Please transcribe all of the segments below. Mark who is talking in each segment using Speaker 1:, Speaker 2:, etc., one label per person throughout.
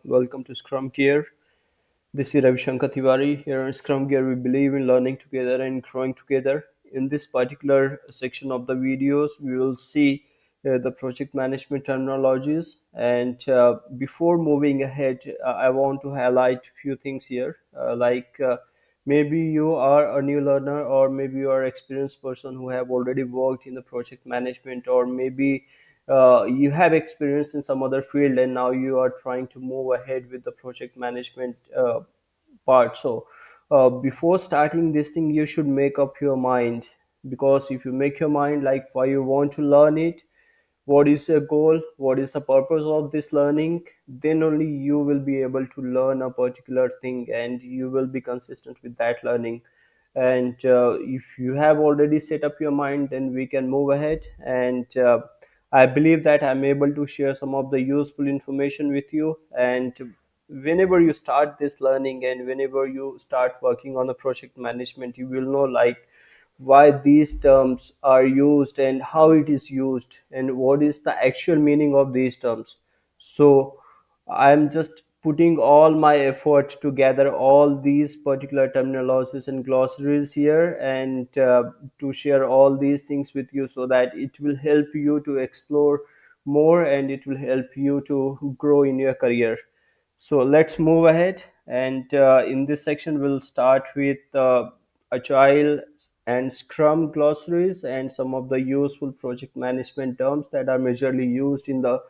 Speaker 1: Welcome to Scrum Gear. This is 𝗬𝗪𝗧𝗢𝗧𝗧𝗧 Here in Scrum Gear, we believe in learning together and growing together. In this particular section of the videos, we will see the project management terminologies. And before moving ahead, I want to highlight a few things here. Maybe you are a new learner, or maybe you are an experienced person who have already worked in the project management, or maybe you have experience in some other field and now you are trying to move ahead with the project management part. So before starting this thing, you should make up your mind, because if you make your mind like why you want to learn it, what is your goal, what is the purpose of this learning, then only you will be able to learn a particular thing and you will be consistent with that learning. And if you have already set up your mind, then we can move ahead. And I believe that I'm able to share some of the useful information with you. And whenever you start this learning and whenever you start working on the project management, you will know like why these terms are used and how it is used and what is the actual meaning of these terms. So I'm just putting all my effort to gather all these particular terminologies and glossaries here, and to share all these things with you so that it will help you to explore more and it will help you to grow in your career. So let's move ahead. And in this section, we'll start with Agile and Scrum glossaries and some of the useful project management terms that are majorly used in the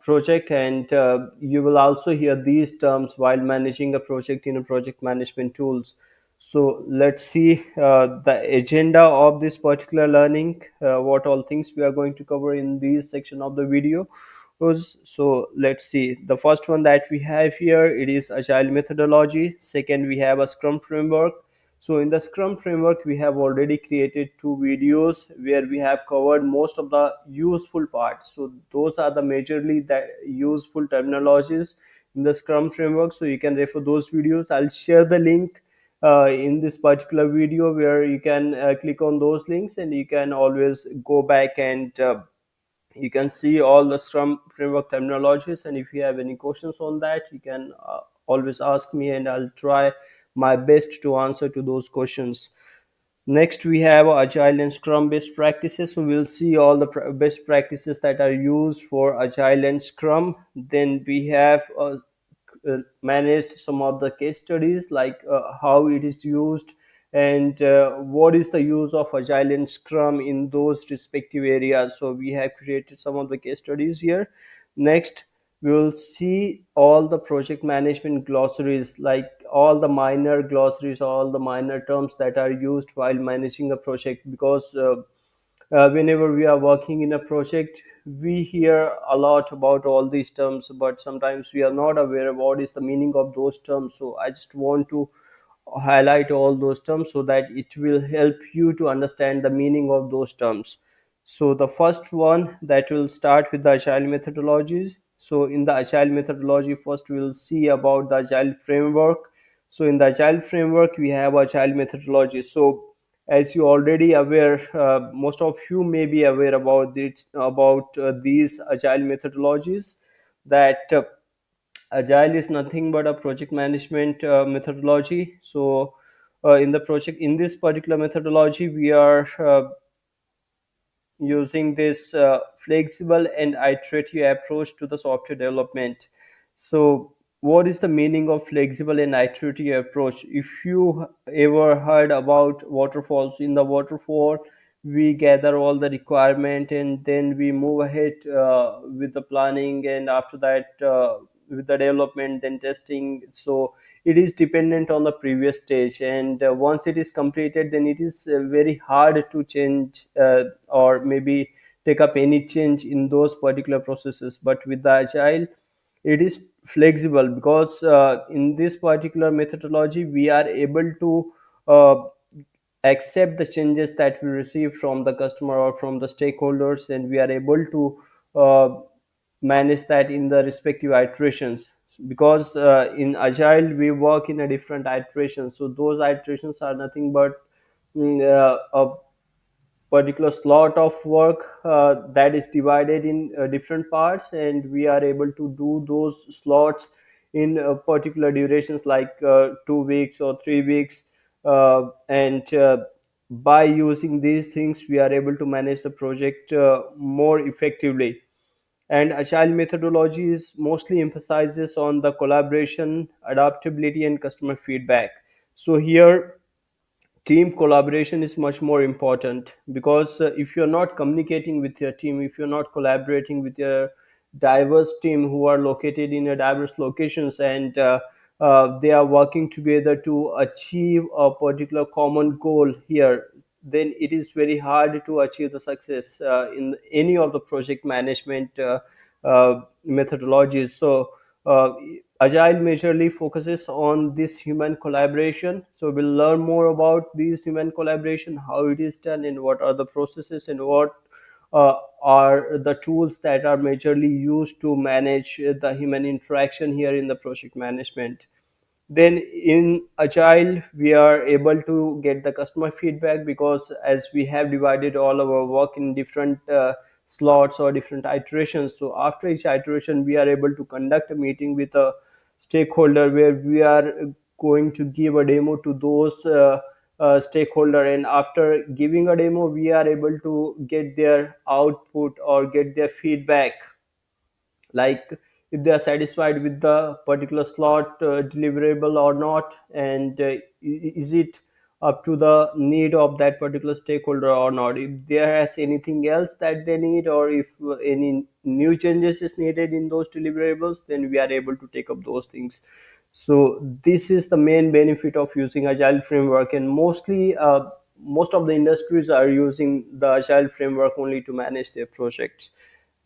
Speaker 1: project. And you will also hear these terms while managing a project in a project management tools. So let's see the agenda of this particular learning, what all things we are going to cover in this section of the video. So let's see. The first one that we have here, it is Agile methodology. Second, we have a Scrum framework. So in the Scrum framework, we have already created two videos where we have covered most of the useful parts. So those are the majorly the useful terminologies in the Scrum framework. So you can refer those videos. I'll share the link in this particular video where you can click on those links and you can always go back and you can see all the Scrum framework terminologies. And if you have any questions on that, you can always ask me and I'll try my best to answer to those questions. Next, we have Agile and Scrum best practices. So we'll see all the best practices that are used for Agile and Scrum. Then we have managed some of the case studies, like how it is used and what is the use of Agile and Scrum in those respective areas. So we have created some of the case studies here. Next, we will see all the project management glossaries, like all the minor glossaries, all the minor terms that are used while managing a project. Because whenever we are working in a project, we hear a lot about all these terms, but sometimes we are not aware of what is the meaning of those terms. So I just want to highlight all those terms so that it will help you to understand the meaning of those terms. So the first one that will start with the Agile methodologies. So in the Agile methodology, first we will see about the Agile framework. So in the Agile framework, we have Agile methodology. So as you already aware, most of you may be aware about it, about these Agile methodologies, that Agile is nothing but a project management methodology. So in this particular methodology, we are using this flexible and iterative approach to the software development. So what is the meaning of flexible and iterative approach? If you ever heard about waterfalls, in the waterfall we gather all the requirement and then we move ahead with the planning, and after that with the development, then testing. So it is dependent on the previous stage, and once it is completed, then it is very hard to change or maybe take up any change in those particular processes. But with the Agile, it is flexible, because in this particular methodology we are able to uh, accept the changes that we receive from the customer or from the stakeholders, and we are able to uh, manage that in the respective iterations. Because in Agile we work in a different iterations, so those iterations are nothing but mm, uh, a particular slot of work that is divided in different parts, and we are able to do those slots in particular durations like 2 weeks or 3 weeks, and by using these things we are able to manage the project more effectively. And agile methodology is mostly emphasizes on the collaboration, adaptability, and customer feedback. So here team collaboration is much more important, because if you're not communicating with your team, if you're not collaborating with your diverse team who are located in a diverse locations, and they are working together to achieve a particular common goal here, then it is very hard to achieve the success in any of the project management methodologies. So uh, agile majorly focuses on this human collaboration. So we'll learn more about these human collaboration, how it is done, and what are the processes, and what are the tools that are majorly used to manage the human interaction here in the project management. Then in agile we are able to get the customer feedback, because as we have divided all our work in different slots or different iterations, so after each iteration we are able to conduct a meeting with a stakeholder, where we are going to give a demo to those stakeholder, and after giving a demo we are able to get their output or get their feedback, like if they are satisfied with the particular slot deliverable or not, and is it up to the need of that particular stakeholder or not, if there has anything else that they need, or if any new changes is needed in those deliverables, then we are able to take up those things. So this is the main benefit of using agile framework, and mostly most of the industries are using the agile framework only to manage their projects.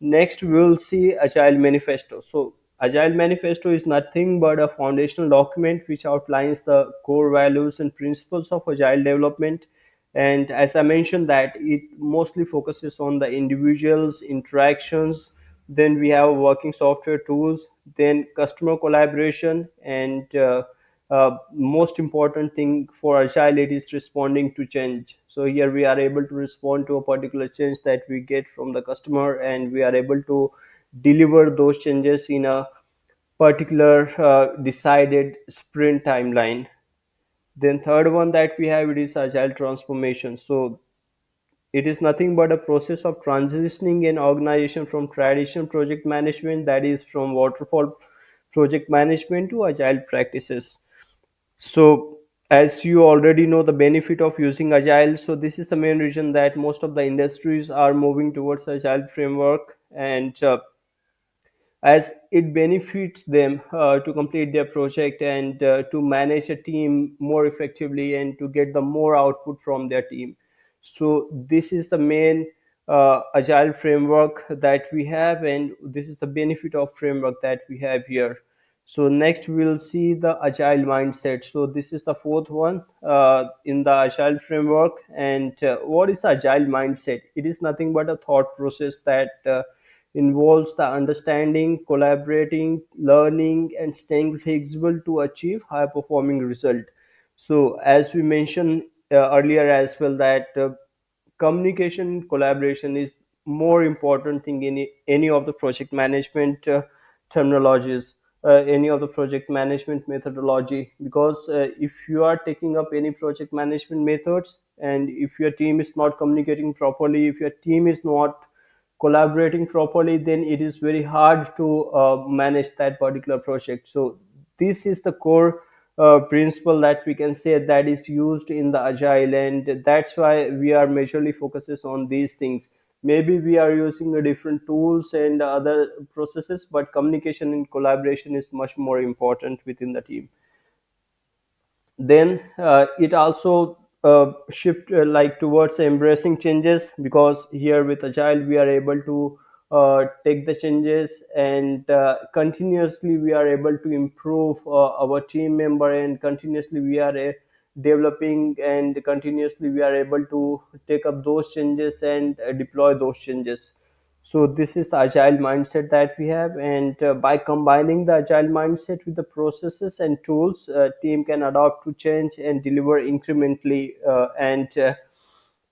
Speaker 1: Next, we will see Agile Manifesto. So, Agile Manifesto is nothing but a foundational document which outlines the core values and principles of Agile development. And as I mentioned, that it mostly focuses on the individuals' interactions. Then we have working software tools, then customer collaboration, and most important thing for agile, it is responding to change. So here we are able to respond to a particular change that we get from the customer, and we are able to deliver those changes in a particular decided sprint timeline. Then third one that we have, it is agile transformation. So it is nothing but a process of transitioning an organization from traditional project management, that is from waterfall project management, to agile practices. So, as you already know the benefit of using Agile, so this is the main reason that most of the industries are moving towards Agile framework, and as it benefits them to complete their project, and to manage a team more effectively, and to get the more output from their team. So this is the main agile framework that we have, and this is the benefit of framework that we have here. So next we'll see the agile mindset. So this is the fourth one in the agile framework. And what is agile mindset? It is nothing but a thought process that involves the understanding, collaborating, learning, and staying flexible to achieve high performing result. So as we mentioned earlier as well, that communication, collaboration is more important thing in any of the project management terminologies, any of the project management methodology, because if you are taking up any project management methods, and if your team is not communicating properly, if your team is not collaborating properly, then it is very hard to manage that particular project. So this is the core principle that we can say that is used in the agile, and that's why we are majorly focuses on these things. Maybe we are using different tools and other processes, but communication and collaboration is much more important within the team. Then it also shift like towards embracing changes, because here with agile we are able to take the changes, and continuously we are able to improve our team member, and continuously we are developing, and continuously we are able to take up those changes and deploy those changes. So this is the agile mindset that we have, and by combining the agile mindset with the processes and tools, team can adapt to change and deliver incrementally, and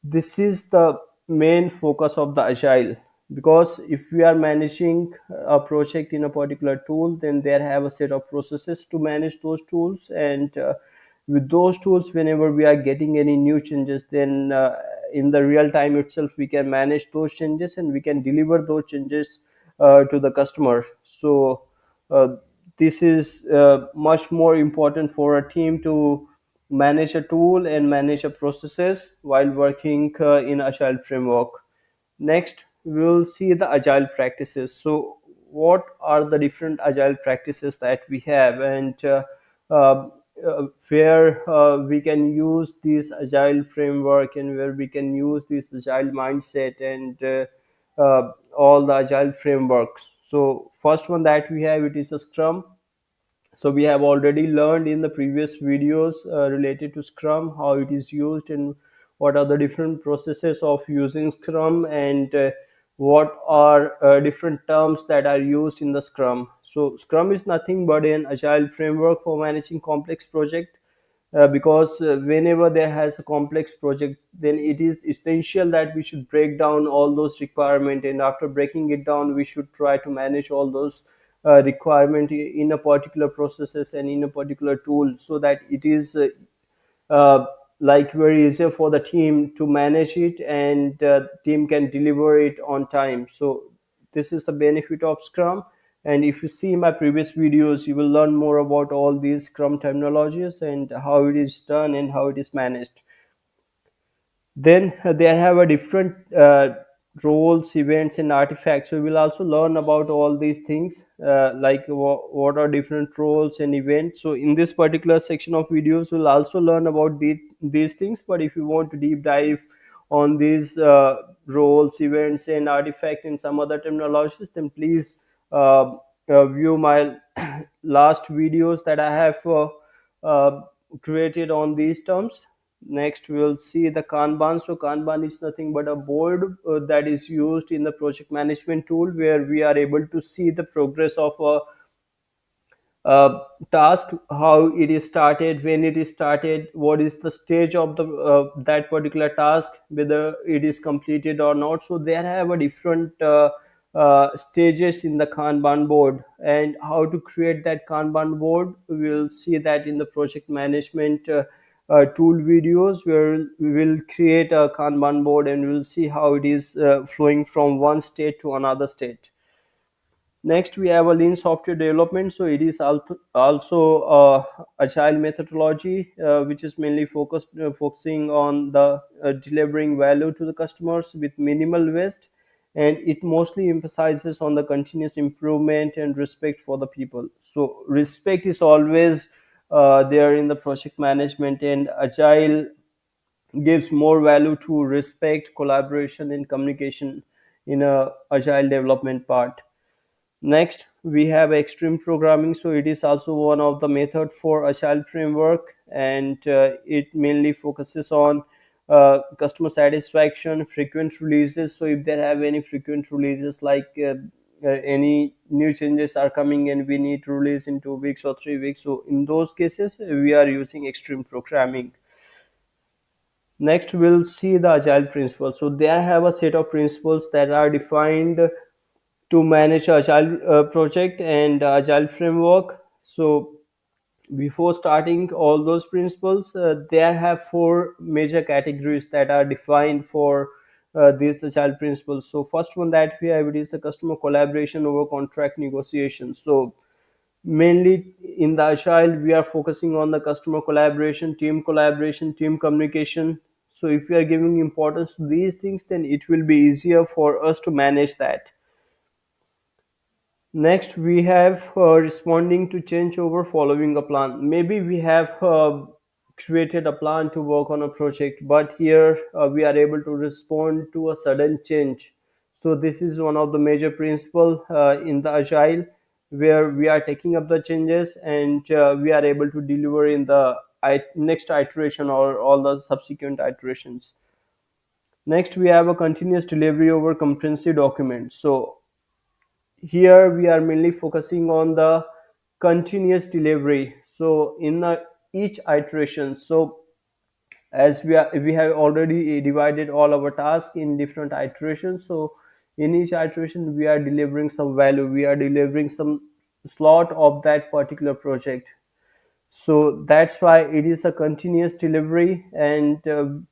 Speaker 1: This is the main focus of the agile, because if we are managing a project in a particular tool, then there have a set of processes to manage those tools, and with those tools, whenever we are getting any new changes, then in the real time itself we can manage those changes and we can deliver those changes to the customer. So uh, this is much more important for a team to manage a tool and manage a processes while working in agile framework. Next, we will see the agile practices. So what are the different agile practices that we have, and uh, where we can use this agile framework, and where we can use this agile mindset, and all the agile frameworks. So first one that we have, it is the Scrum. So we have already learned in the previous videos related to Scrum, how it is used and what are the different processes of using Scrum, and what are different terms that are used in the Scrum. So Scrum is nothing but an agile framework for managing complex project, because whenever there has a complex project, then it is essential that we should break down all those requirements, and after breaking it down we should try to manage all those requirement in a particular processes and in a particular tool, so that it is uh, like very easier for the team to manage it, and team can deliver it on time. So this is the benefit of Scrum, and if you see my previous videos, you will learn more about all these Scrum terminologies and how it is done and how it is managed. Then they have a different roles, events, and artifacts. So we will also learn about all these things, like what are different roles and events. So in this particular section of videos, we'll also learn about these things. But if you want to deep dive on these roles, events, and artifact and some other terminologies, then please view my last videos that I have uh, created on these terms. Next, we will see the Kanban. So Kanban is nothing but a board that is used in the project management tool, where we are able to see the progress of a task, how it is started, when it is started, what is the stage of the that particular task, whether it is completed or not. So there have a different stages in the Kanban board, and how to create that Kanban board, we will see that in the project management tool videos, where we will create a Kanban board and we will see how it is flowing from one state to another state. Next, we have a lean software development. So it is also agile methodology, which is mainly focusing on the delivering value to the customers with minimal waste, and it mostly emphasizes on the continuous improvement and respect for the people. So respect is always there in the project management, and agile gives more value to respect, collaboration, and communication in a agile development part. Next, we have extreme programming. So it is also one of the method for agile framework, and it mainly focuses on customer satisfaction, frequent releases. So if they have any frequent releases, like any new changes are coming and we need to release in 2 weeks or 3 weeks, so in those cases we are using extreme programming. Next, we'll see the agile principles. So they have a set of principles that are defined to manage agile project and agile framework. So before starting all those principles, there have four major categories that are defined for these agile principles. So first one that we have, it is a customer collaboration over contract negotiation. So mainly in the agile, we are focusing on the customer collaboration, team communication. So if we are giving importance to these things, then it will be easier for us to manage that. Next, we have responding to change over following a plan. Maybe we have created a plan to work on a project, but here we are able to respond to a sudden change. So this is one of the major principles in the agile, where we are taking up the changes, and we are able to deliver in the next iteration or all the subsequent iterations. Next, we have a continuous delivery over comprehensive documents. So here we are mainly focusing on the continuous delivery. So in each iteration, so as we have already divided all our tasks in different iterations. So in each iteration we are delivering some value, we are delivering some slot of that particular project. So that's why it is a continuous delivery. And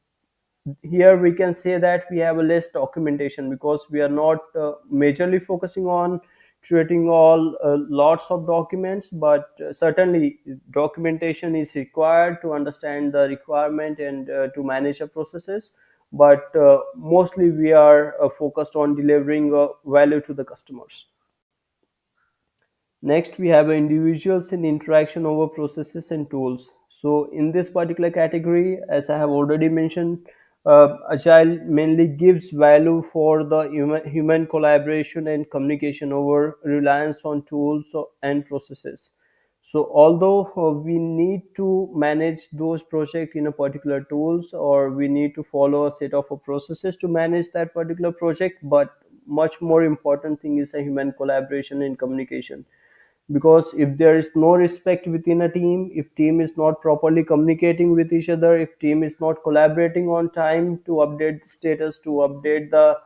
Speaker 1: here we can say that we have a less documentation, because we are not majorly focusing on creating all lots of documents, but certainly documentation is required to understand the requirement and to manage the processes. But mostly we are focused on delivering value to the customers. Next, we have individuals in interaction over processes and tools. So, in this particular category, as I have already mentioned, Agile mainly gives value for the human collaboration and communication over reliance on tools and processes. So, although we need to manage those projects in a particular tools, or we need to follow a set of processes to manage that particular project, but much more important thing is a human collaboration and communication. Because if there is no respect within a team, if team is not properly communicating with each other, if team is not collaborating on time to update the status, to update the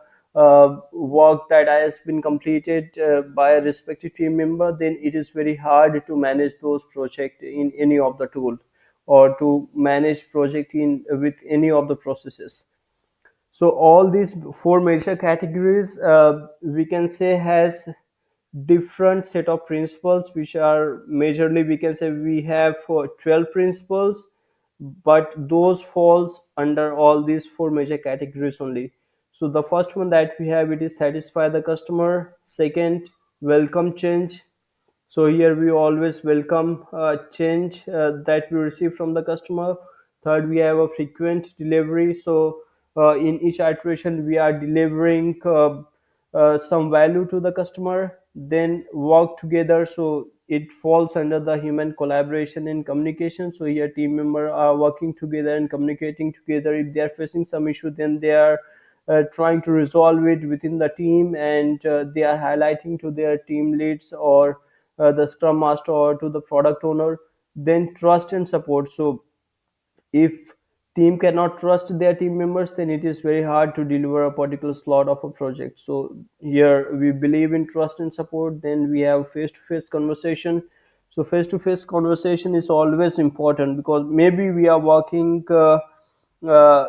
Speaker 1: work that has been completed by a respective team member, then it is very hard to manage those projects in any of the tool, or to manage project in with any of the processes. So all these four major categories, we can say, has different set of principles, which are majorly, we can say, we have for 12 principles, but those falls under all these four major categories only. So the first one that we have, it is satisfy the customer. Second, welcome change. So here we always welcome change that we receive from the customer. Third, we have a frequent delivery. So in each iteration we are delivering some value to the customer. Then work together, so it falls under the human collaboration and communication. So here team member are working together and communicating together. If they are facing some issue, then they are trying to resolve it within the team, and they are highlighting to their team leads, or the scrum master, or to the product owner. Then trust and support. So if team cannot trust their team members, then it is very hard to deliver a particular slot of a project. So here we believe in trust and support. Then we have face to face conversation. So face to face conversation is always important, because maybe we are working uh,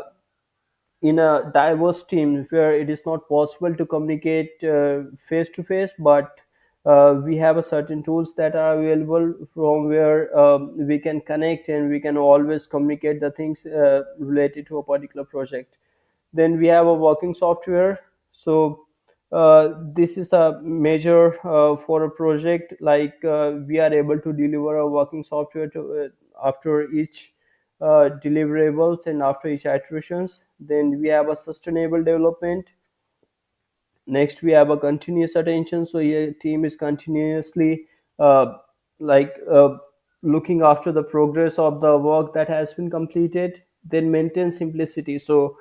Speaker 1: in a diverse team where it is not possible to communicate face to face, but we have a certain tools that are available from where we can connect, and we can always communicate the things related to a particular project. Then we have a working software. So this is a major for a project, like we are able to deliver a working software to after each deliverables and after each iterations. Then we have a sustainable development. Next, we have a continuous attention. So here team is continuously uh, like looking after the progress of the work that has been completed. Then maintain simplicity. So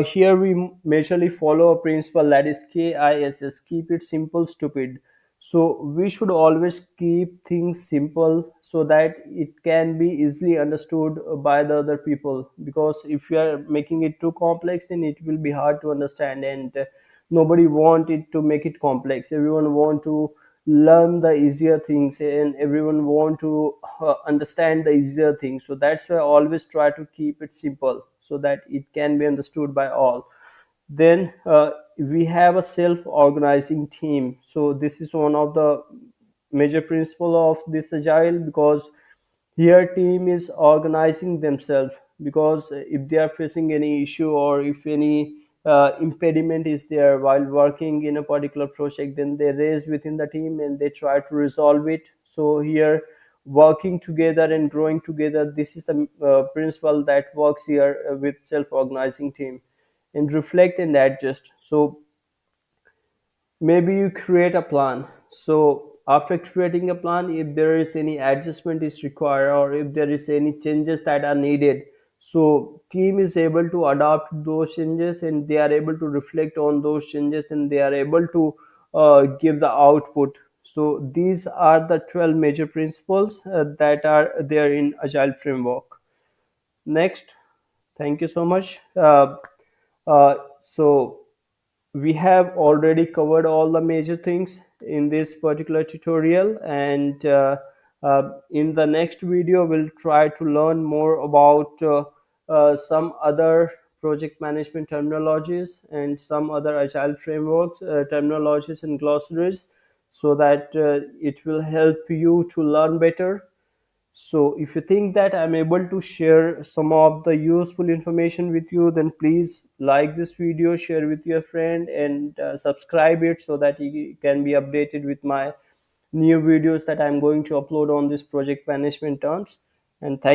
Speaker 1: here we majorly follow a principle, that is KISS, keep it simple stupid. So we should always keep things simple, so that it can be easily understood by the other people. Because if you are making it too complex, then it will be hard to understand, and nobody want it to make it complex. Everyone want to learn the easier things, and everyone want to understand the easier things. So that's why I always try to keep it simple, so that it can be understood by all. Then we have a self-organizing team. So this is one of the major principle of this agile, because here team is organizing themselves. Because if they are facing any issue, or if any impediment is there while working in a particular project, then they raise within the team and they try to resolve it. So here, working together and growing together, this is the principle that works here with self-organizing team. And reflect and adjust. So maybe you create a plan. So after creating a plan, if there is any adjustment is required, or if there is any changes that are needed, so team is able to adapt those changes, and they are able to reflect on those changes, and they are able to give the output. So these are the 12 major principles that are there in agile framework. Next, Thank you so much. So we have already covered all the major things in this particular tutorial, and in the next video we'll try to learn more about some other project management terminologies and some other agile frameworks, terminologies and glossaries, so that it will help you to learn better. So if you think that I'm able to share some of the useful information with you, then please like this video, share with your friend, and subscribe it so that you can be updated with my new videos that I'm going to upload on this project management terms. And thank